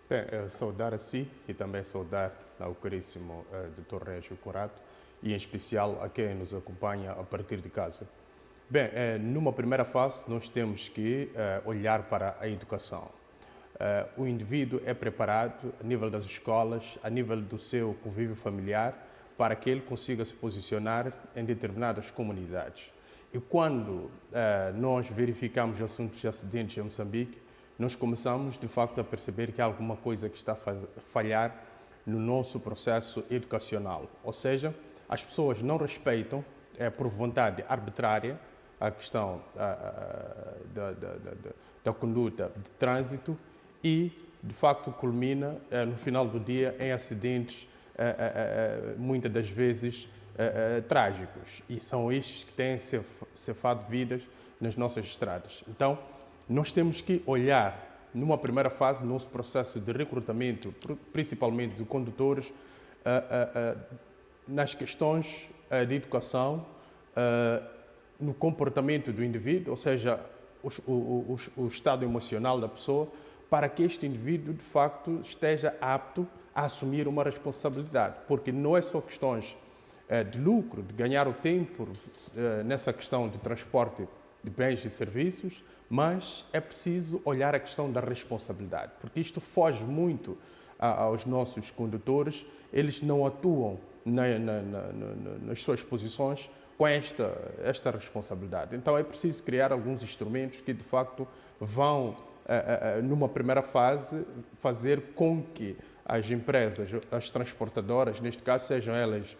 Bem, saudar a si e também saudar ao caríssimo Dr. Régio Corato e em especial a quem nos acompanha a partir de casa. Bem, numa primeira fase nós temos que olhar para a educação. O indivíduo é preparado a nível das escolas, a nível do seu convívio familiar, para que ele consiga se posicionar em determinadas comunidades. E quando nós verificamos assuntos de acidentes em Moçambique, nós começamos, de facto, a perceber que há alguma coisa que está a falhar no nosso processo educacional. Ou seja, as pessoas não respeitam, por vontade arbitrária, a questão da conduta de trânsito e, de facto, culmina, no final do dia, em acidentes, muitas das vezes, trágicos. E são estes que têm ceifado vidas nas nossas estradas. Então, nós temos que olhar, numa primeira fase, no nosso processo de recrutamento, principalmente de condutores, nas questões de educação, no comportamento do indivíduo, ou seja, o estado emocional da pessoa, para que este indivíduo, de facto, esteja apto a assumir uma responsabilidade. Porque não é só questões de lucro, de ganhar o tempo nessa questão de transporte de bens e serviços, mas é preciso olhar a questão da responsabilidade, porque isto foge muito aos nossos condutores, eles não atuam nas suas posições com esta responsabilidade. Então é preciso criar alguns instrumentos que de facto vão, numa primeira fase, fazer com que as empresas, as transportadoras, neste caso sejam elas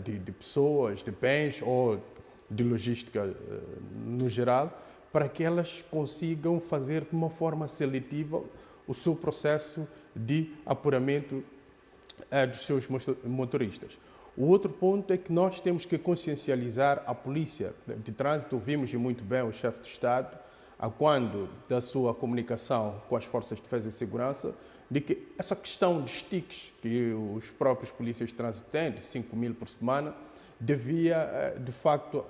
de pessoas, de bens ou de logística no geral, para que elas consigam fazer de uma forma seletiva o seu processo de apuramento dos seus motoristas. O outro ponto é que nós temos que consciencializar a polícia de trânsito. Ouvimos muito bem o chefe de Estado, quando da sua comunicação com as forças de defesa e segurança, de que essa questão de tickets que os próprios polícias de trânsito têm, de 5.000 por semana, devia, de facto,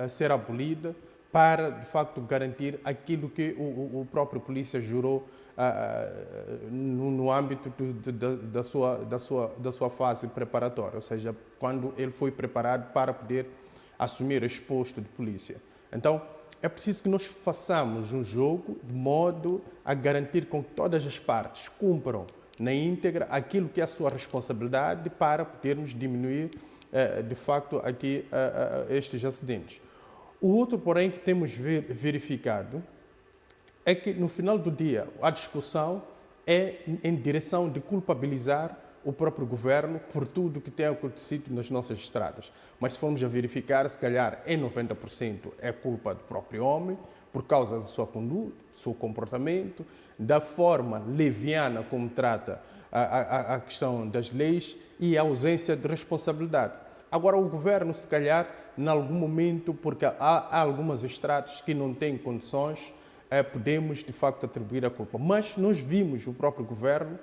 ser abolida para, de facto, garantir aquilo que o próprio polícia jurou no âmbito da sua fase preparatória, ou seja, quando ele foi preparado para poder assumir este posto de polícia. Então, é preciso que nós façamos um jogo de modo a garantir com que todas as partes cumpram na íntegra aquilo que é a sua responsabilidade para podermos diminuir, de facto, aqui estes acidentes. O outro, porém, que temos verificado é que, no final do dia, a discussão é em direção de culpabilizar o próprio governo por tudo o que tem acontecido nas nossas estradas. Mas se formos a verificar, se calhar em 90% é culpa do próprio homem, por causa da sua conduta, do seu comportamento, da forma leviana como trata a questão das leis e a ausência de responsabilidade. Agora, o governo, se calhar, em algum momento, porque há algumas estradas que não têm condições, podemos, de facto, atribuir a culpa. Mas nós vimos o próprio governo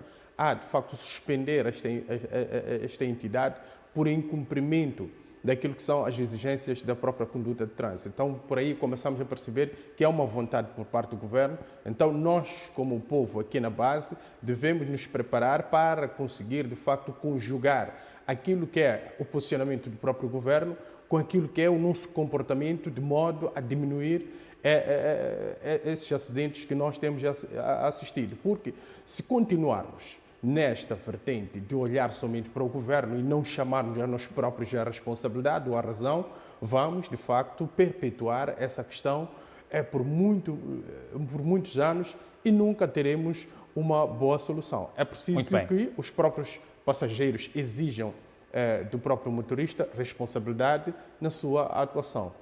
de facto, suspender esta entidade por incumprimento daquilo que são as exigências da própria conduta de trânsito. Então, por aí começamos a perceber que há uma vontade por parte do governo. Então, nós, como povo aqui na base, devemos nos preparar para conseguir, de facto, conjugar aquilo que é o posicionamento do próprio governo com aquilo que é o nosso comportamento, de modo a diminuir esses acidentes que nós temos assistido. Porque se continuarmos nesta vertente de olhar somente para o governo e não chamarmos a nós próprios a responsabilidade ou a razão, vamos, de facto, perpetuar essa questão por muitos anos e nunca teremos uma boa solução. É preciso que os próprios passageiros exijam do próprio motorista responsabilidade na sua atuação.